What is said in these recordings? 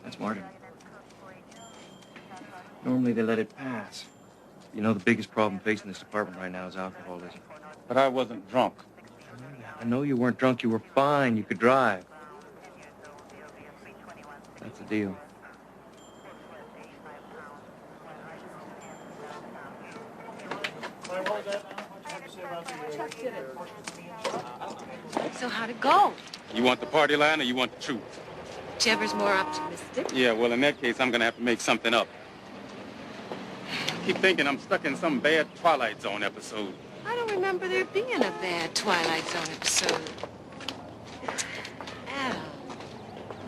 That's Martin. Normally they let it pass. You know, the biggest problem facing this department right now is alcoholism. But I wasn't drunk. I know you weren't drunk. You were fine. You could drive. That's the deal. So how'd it go? You want the party line or you want the truth? Whichever's more optimistic. Yeah, well, in that case, I'm going to have to make something up. I keep thinking I'm stuck in some bad Twilight Zone episode. I don't remember there being a bad Twilight Zone episode. Adam,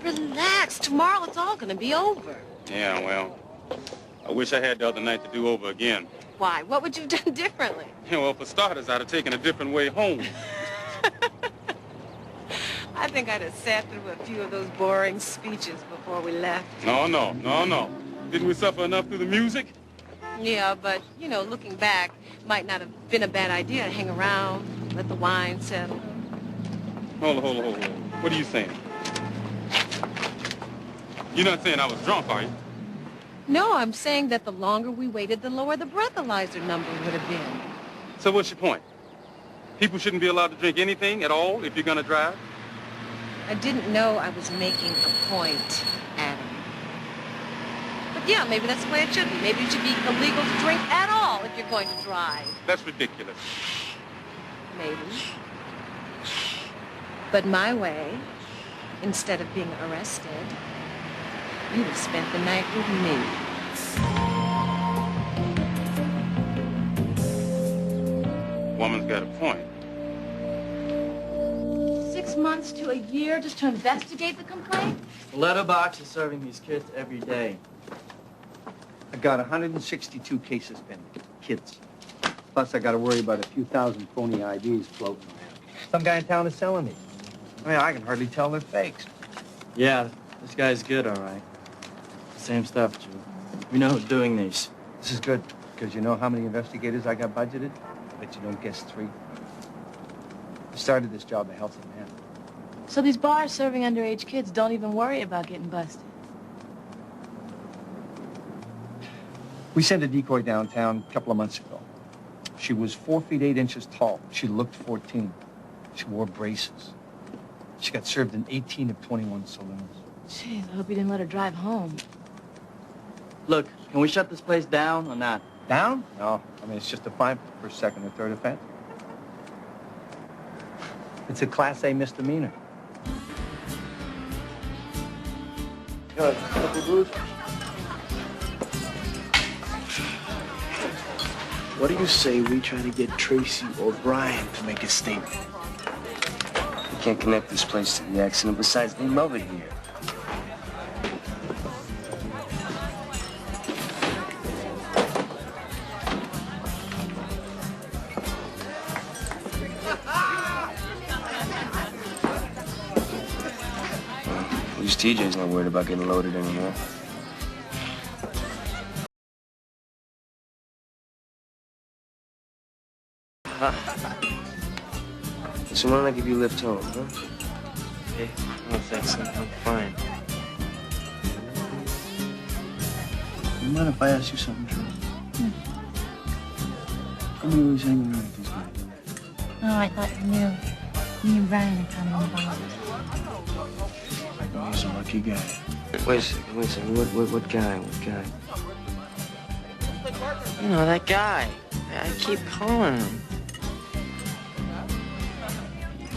relax. Tomorrow it's all going to be over. Yeah, well, I wish I had the other night to do over again. Why? What would you have done differently? Yeah, well, for starters, I'd have taken a different way home. I think I'd have sat through a few of those boring speeches before we left. No. Didn't we suffer enough through the music? Yeah, but, you know, looking back, might not have been a bad idea to hang around, let the wine settle. Hold on. What are you saying? You're not saying I was drunk, are you? No, I'm saying that the longer we waited, the lower the breathalyzer number would have been. So what's your point? People shouldn't be allowed to drink anything at all if you're going to drive? I didn't know I was making a point, Adam. But yeah, maybe that's the way it should be. Maybe it should be illegal to drink at all if you're going to drive. That's ridiculous. Maybe. But my way, instead of being arrested, you'd have spent the night with me. Woman's got a point. 6 months to a year just to investigate the complaint? The letterbox is serving these kids every day. I got 162 cases pending. Kids. Plus, I got to worry about a few thousand phony IDs floating around. Some guy in town is selling these. I mean, I can hardly tell they're fakes. Yeah, this guy's good, all right. Same stuff, Joe. We know who's doing these. This is good, because you know how many investigators I got budgeted? I bet you don't guess 3. I started this job a healthy man. So these bars serving underage kids don't even worry about getting busted? We sent a decoy downtown a couple of months ago. She was 4 feet 8 inches tall. She looked 14. She wore braces. She got served in 18 of 21 saloons. Jeez, I hope you didn't let her drive home. Look, can we shut this place down or not? Down? No. I mean, it's just a fine for second or third offense. It's a Class A misdemeanor. What do you say we try to get Tracy O'Brien to make a statement? We can't connect this place to the accident. Besides, they love it here. At least TJ's not worried about getting loaded anymore. So why don't I give you a lift home, huh? Hey, no thanks, I'm fine. You mind if I ask you something, Tracy? How come you always hanging around with these guys? Oh, I thought you knew. Me and Brian are kind of involved. He's a lucky guy. Wait a second. What guy? You know, that guy. I keep calling him.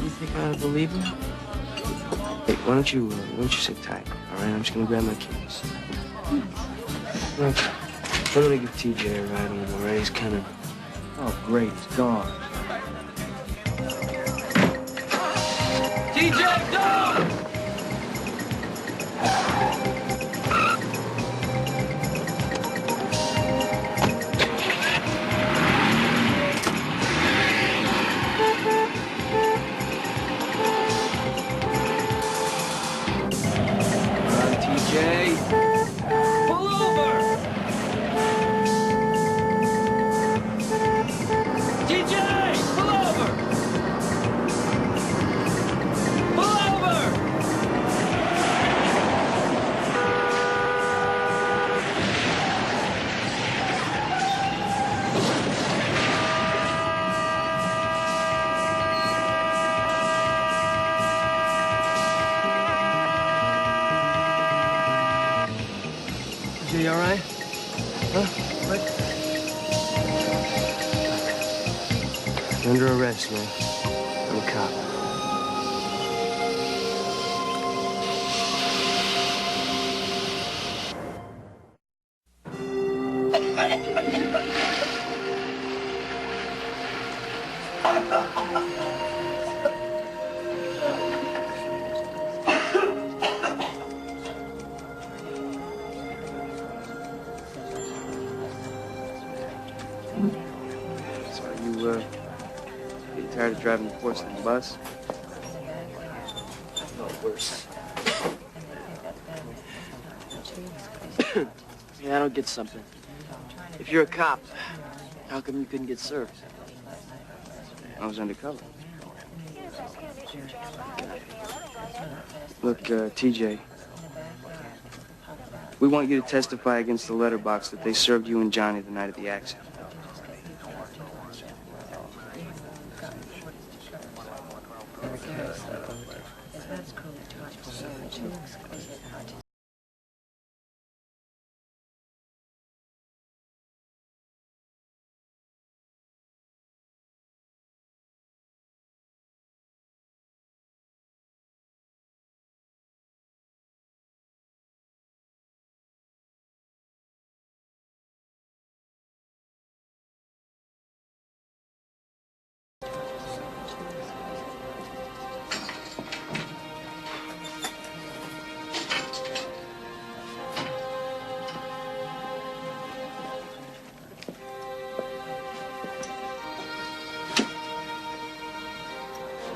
You think I ought to believe him? Hey, why don't you sit tight, all right? I'm just gonna grab my keys. Look, I'm gonna give TJ a ride home, all right? He's kind of... Oh, great. It's gone. TJ, don't! TJ, you all right? Huh? What? You're under arrest, man. I'm a cop. So you, getting tired of driving the porcelain bus? No, worse. Yeah, I don't get something. If you're a cop, how come you couldn't get served? I was undercover. Look, TJ, we want you to testify against the letterbox that they served you and Johnny the night of the accident.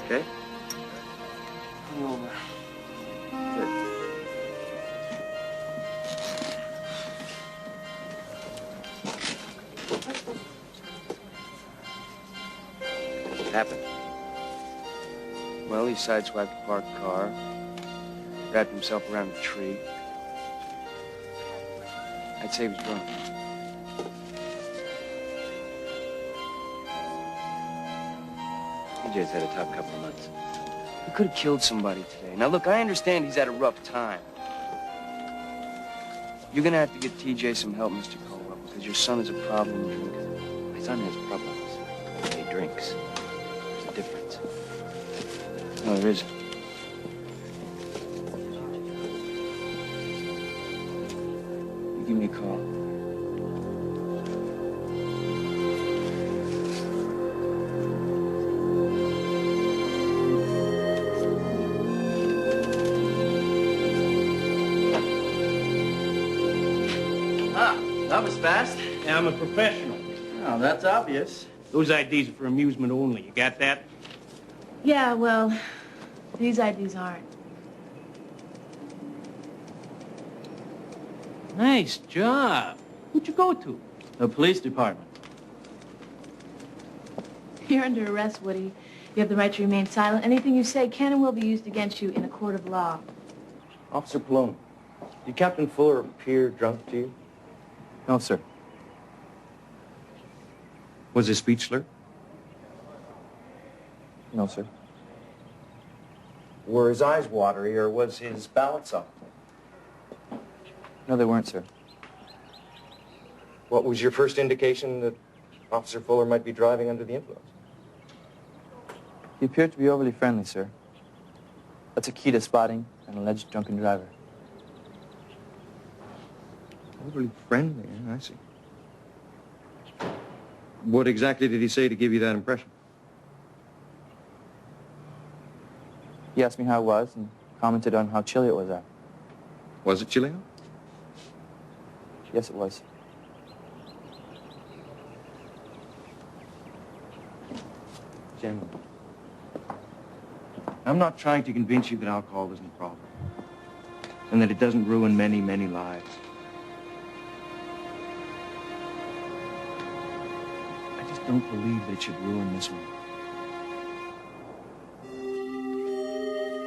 Okay? Come over. Good. What happened? Well, he sideswiped a parked car, wrapped himself around a tree. I'd say he was drunk. TJ's had a tough couple of months. He could have killed somebody today. Now, look, I understand he's had a rough time. You're gonna have to get TJ some help, Mr. Colwell, because your son is a problem drinker. My son has problems. He drinks. There's a difference. No, there isn't. You give me a call. That was fast. Yeah, I'm a professional. Oh, that's obvious. Those IDs are for amusement only. You got that? Yeah, well, these IDs aren't. Nice job. Who'd you go to? The police department. You're under arrest, Woody. You have the right to remain silent. Anything you say can and will be used against you in a court of law. Officer Palone, did Captain Fuller appear drunk to you? No, sir. Was his speech slurred? No, sir. Were his eyes watery, or was his balance off? No, they weren't, sir. What was your first indication that Officer Fuller might be driving under the influence? He appeared to be overly friendly, sir. That's a key to spotting an alleged drunken driver. Overly friendly, I see. What exactly did he say to give you that impression? He asked me how it was and commented on how chilly it was out. Was it chilly out? Yes, it was. Jim, I'm not trying to convince you that alcohol isn't a problem, and that it doesn't ruin many, many lives. I just don't believe that it should ruin this one.